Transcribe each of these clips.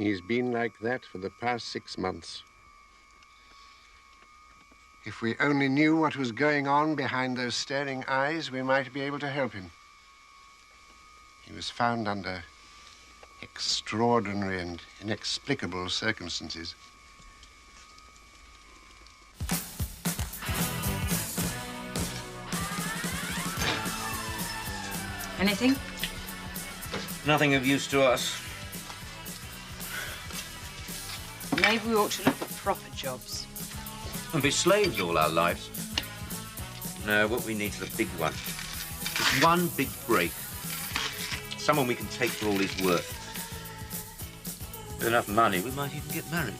He's been like that for the past 6 months. If we only knew what was going on behind those staring eyes, we might be able to help him. He was found under extraordinary and inexplicable circumstances. Anything? Nothing of use to us. Maybe we ought to look at proper jobs. And be slaves all our lives. No, what we need is a big one. Just one big break. Someone we can take for all he's worth. With enough money, we might even get married.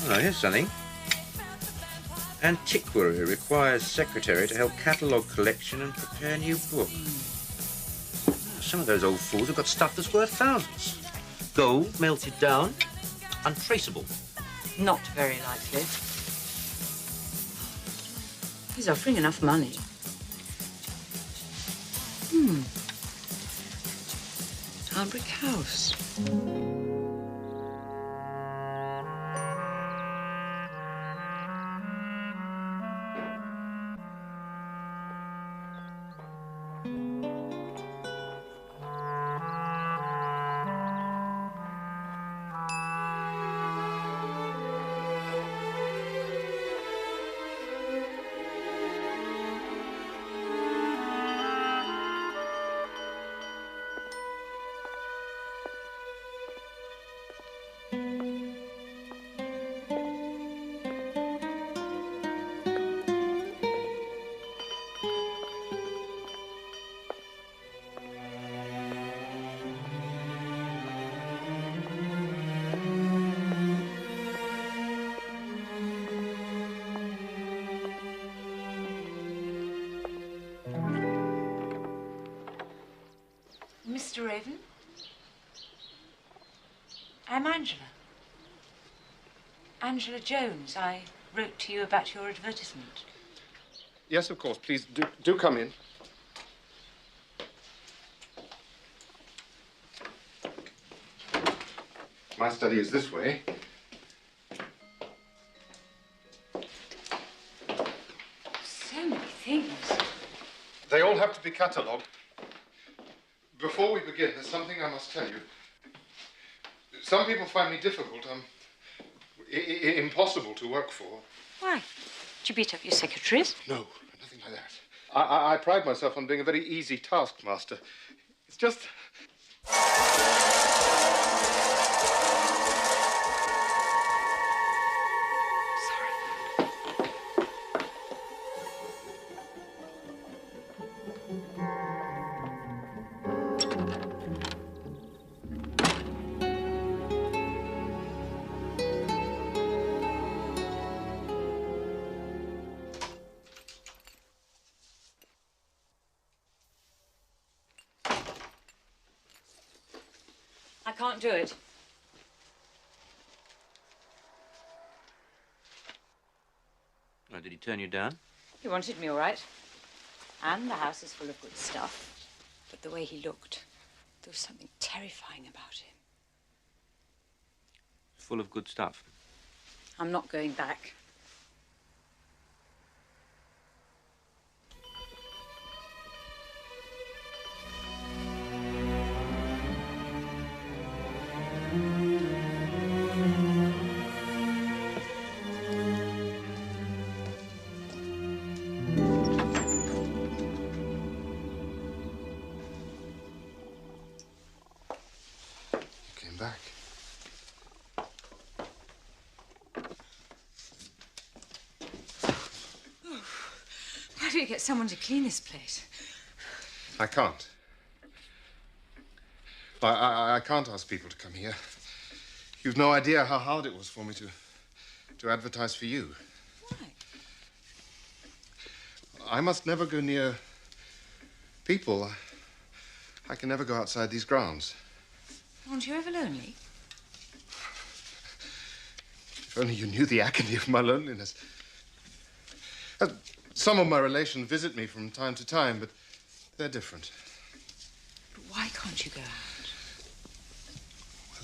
Oh, here's something. Antiquary requires secretary to help catalogue collection and prepare new book. Some of those old fools have got stuff that's worth thousands. Gold, melted down, untraceable. Not very likely. He's offering enough money. Our brick house. Mr. Raven? I'm Angela. Angela Jones. I wrote to you about your advertisement. Yes, of course. Please, do come in. My study is this way. So many things. They all have to be catalogued. Before we begin, there's something I must tell you. Some people find me difficult. Impossible to work for. Why? Did you beat up your secretaries? No, nothing like that. I pride myself on being a very easy taskmaster. It's just... I can't do it. Oh, did he turn you down? He wanted me, all right. And the house is full of good stuff. But the way he looked, there was something terrifying about him. Full of good stuff. I'm not going back. Back. Oh, how do you get someone to clean this place? I can't. I can't ask people to come here. You've no idea how hard it was for me to advertise for you. Why? I must never go near people. I can never go outside these grounds. Aren't you ever lonely? If only you knew the agony of my loneliness. Some of my relations visit me from time to time, but they're different. But why can't you go out?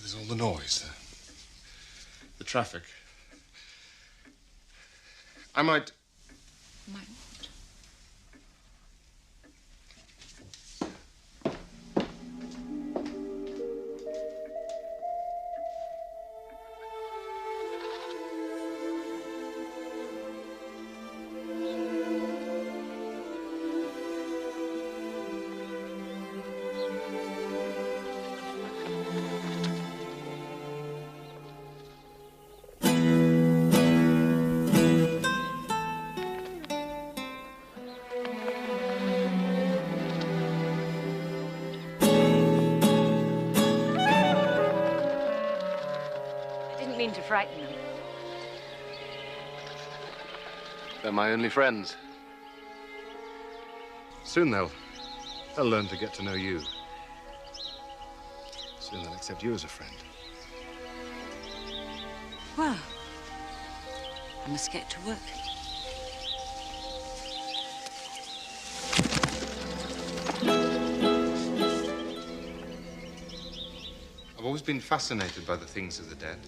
There's all the noise, the traffic. I might... Might mean to frighten them. They're my only friends. Soon they'll learn to get to know you. Soon they'll accept you as a friend. Well, I must get to work. I've always been fascinated by the things of the dead.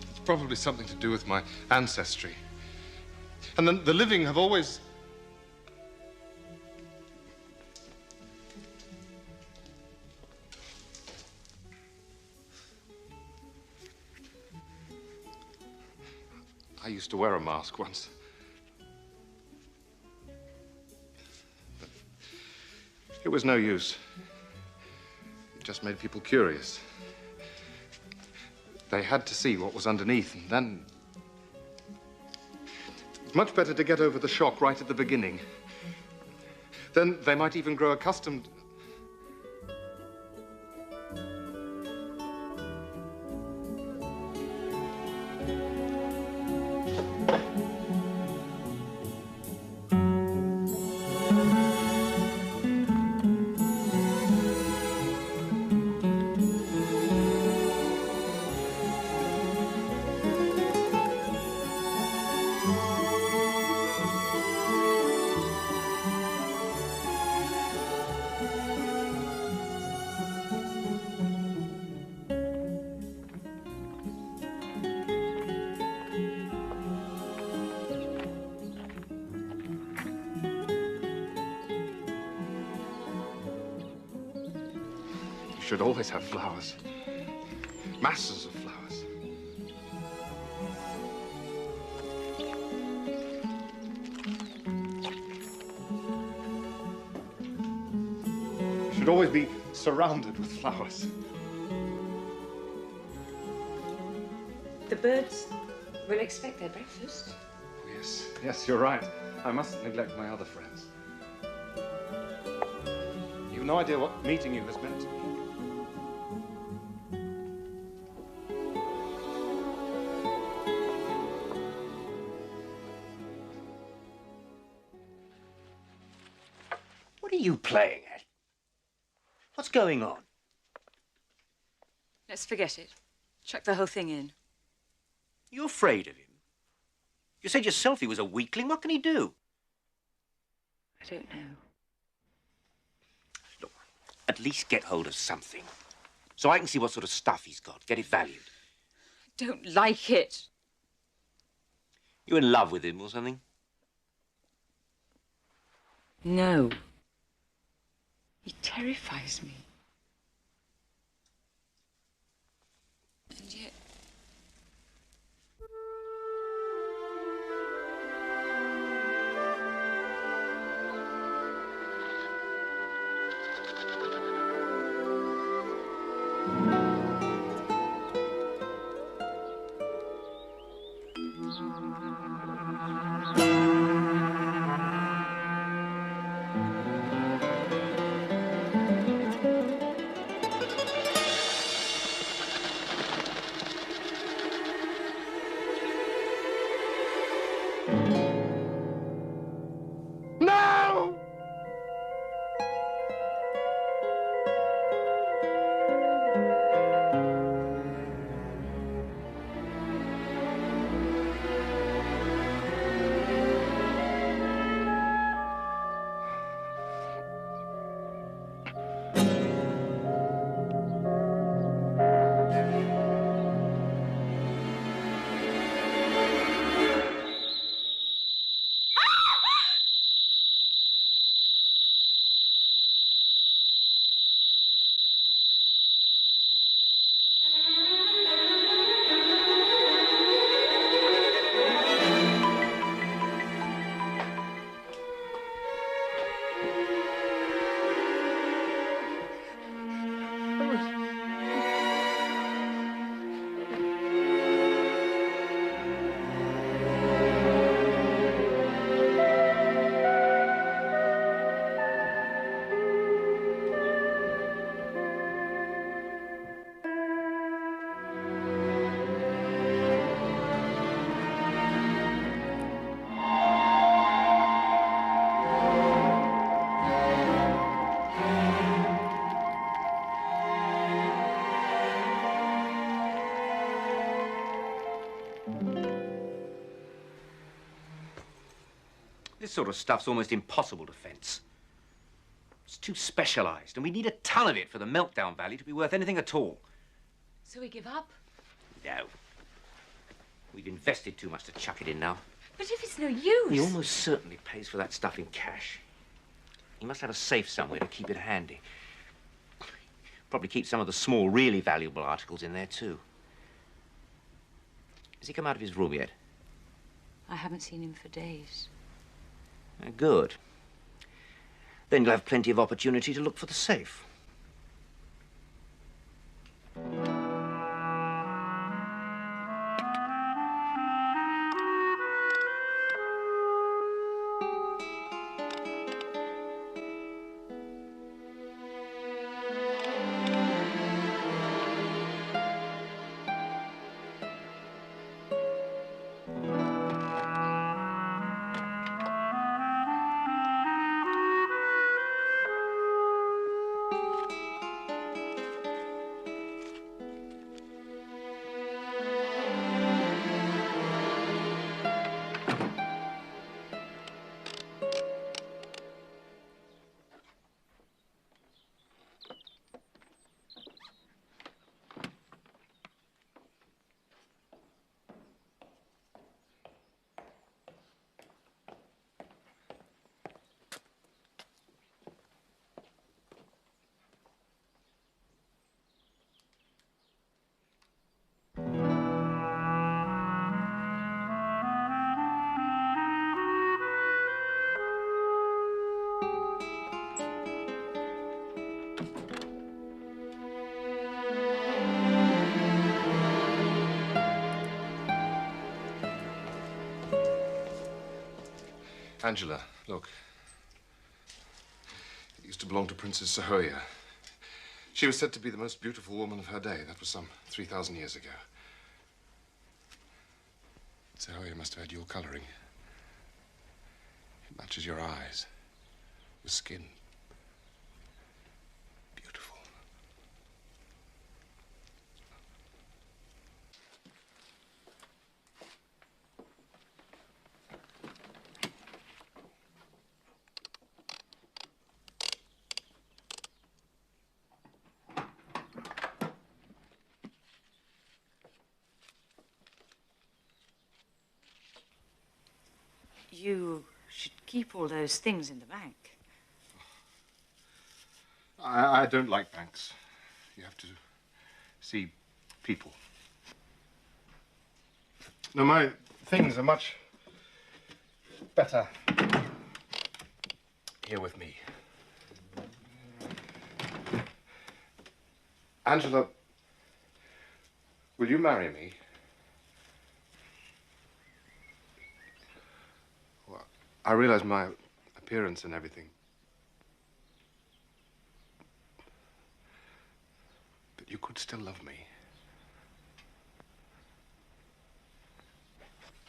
It's probably something to do with my ancestry. And the living have always... I used to wear a mask once. But it was no use. It just made people curious. They had to see what was underneath, and then... It's much better to get over the shock right at the beginning. Then they might even grow accustomed... You should always have flowers. Masses of flowers. You should always be surrounded with flowers. The birds will expect their breakfast. Oh, yes. Yes, you're right. I mustn't neglect my other friends. You've no idea what meeting you has meant to me. What are you playing at? What's going on? Let's forget it. Chuck the whole thing in. You afraid of him? You said yourself he was a weakling. What can he do? I don't know. Look, at least get hold of something. So I can see what sort of stuff he's got. Get it valued. I don't like it. You in love with him or something? No. He terrifies me. And yet... No! This sort of stuff's almost impossible to fence. It's too specialized, and we need a ton of it for the meltdown value to be worth anything at all. So we give up? No. We've invested too much to chuck it in now. But if it's no use... He almost certainly pays for that stuff in cash. He must have a safe somewhere to keep it handy. Probably keep some of the small, really valuable articles in there, too. Has he come out of his room yet? I haven't seen him for days. Good. Then you'll have plenty of opportunity to look for the safe. Angela, look. It used to belong to Princess Sahoya. She was said to be the most beautiful woman of her day. That was some 3,000 years ago. Sahoya must have had your coloring. It matches your eyes, your skin. Beautiful. You should keep all those things in the bank. I don't like banks. You have to see people. No, my things are much better here with me. Angela, will you marry me? Well, I realize my appearance and everything. But you could still love me.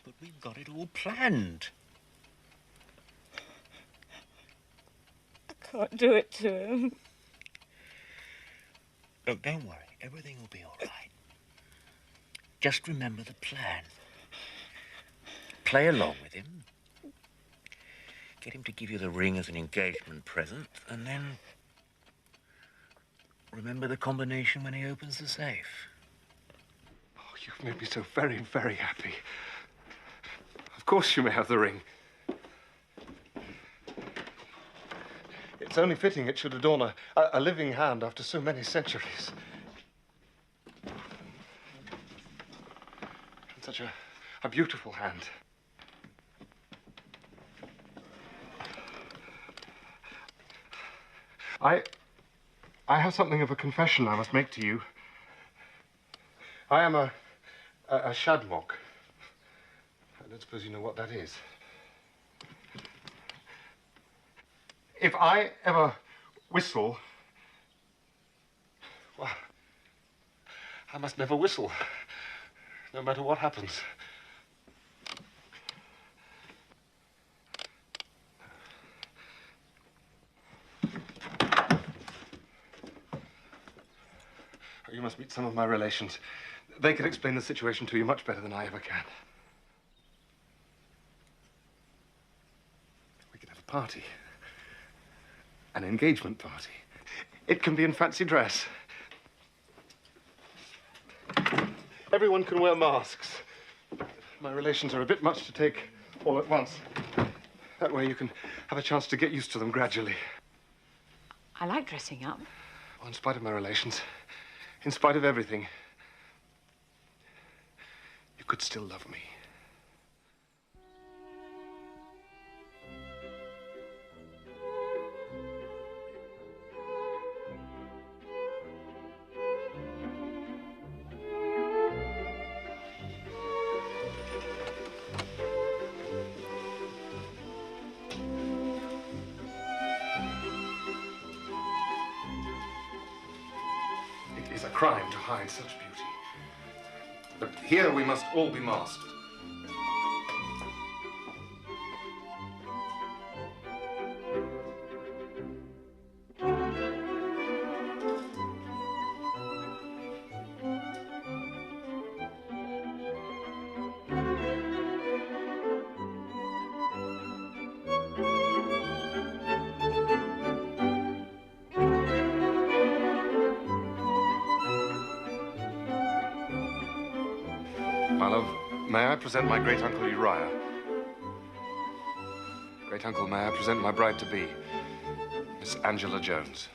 But we've got it all planned. I can't do it to him. Look, don't worry. Everything will be all right. Just remember the plan. Play along with him. Get him to give you the ring as an engagement present, and then remember the combination when he opens the safe. Oh, you've made me so very, very happy. Of course you may have the ring. It's only fitting it should adorn a living hand after so many centuries. And such a beautiful hand. I have something of a confession I must make to you. I am a Shadmock. I don't suppose you know what that is. If I ever whistle, well, I must never whistle, no matter what happens. You must meet some of my relations. They can explain the situation to you much better than I ever can. party. An engagement party. It can be in fancy dress. Everyone can wear masks. My relations are a bit much to take all at once. That way you can have a chance to get used to them gradually. I like dressing up. Oh, in spite of my relations, in spite of everything, you could still love me. It is a crime to hide such beauty. But here we must all be masked. My love, may I present my great-uncle Uriah? Great-uncle, may I present my bride-to-be, Miss Angela Jones?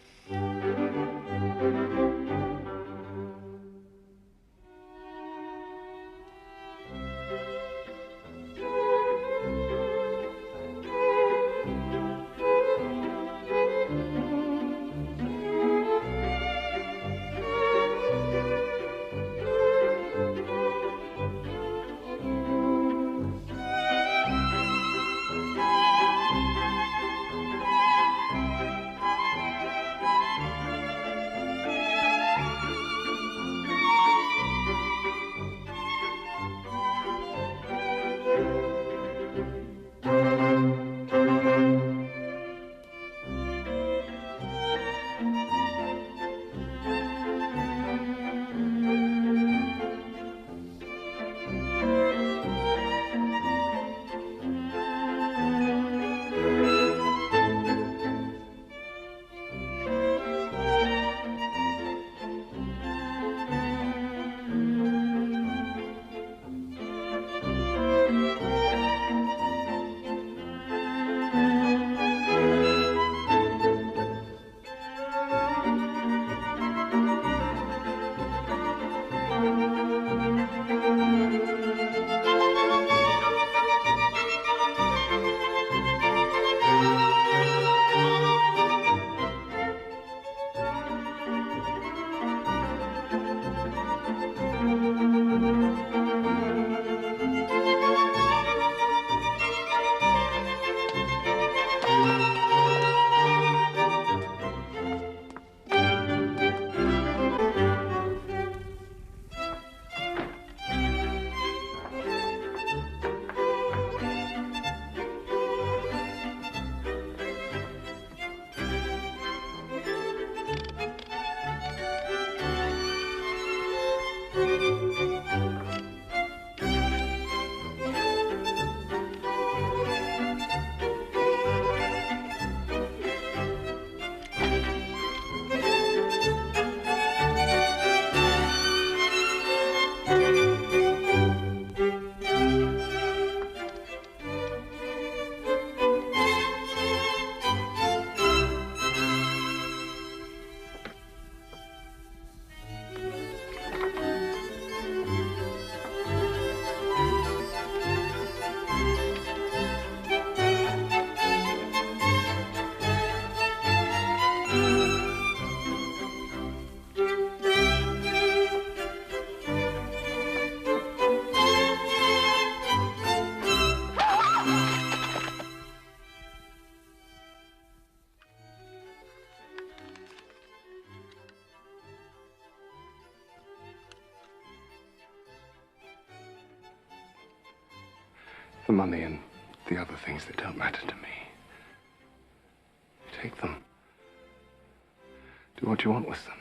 The money and the other things that don't matter to me. Take them. Do what you want with them.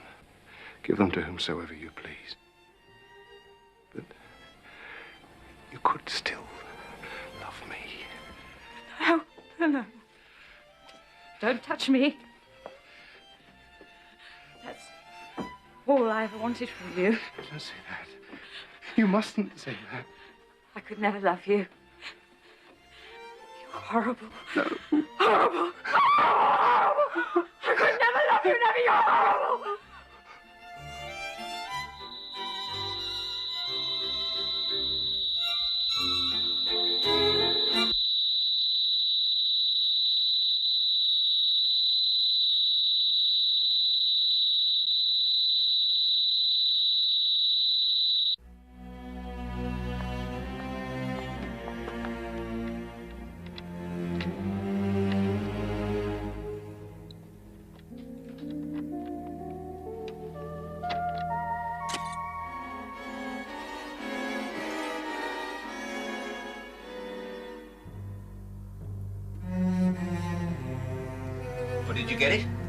Give them to whomsoever you please. But you could still love me. No. Don't touch me. That's all I ever wanted from you. Don't say that. You mustn't say that. I could never love you. You're horrible. No. Horrible. Horrible. I could never love you, never. You're horrible. Did you get it?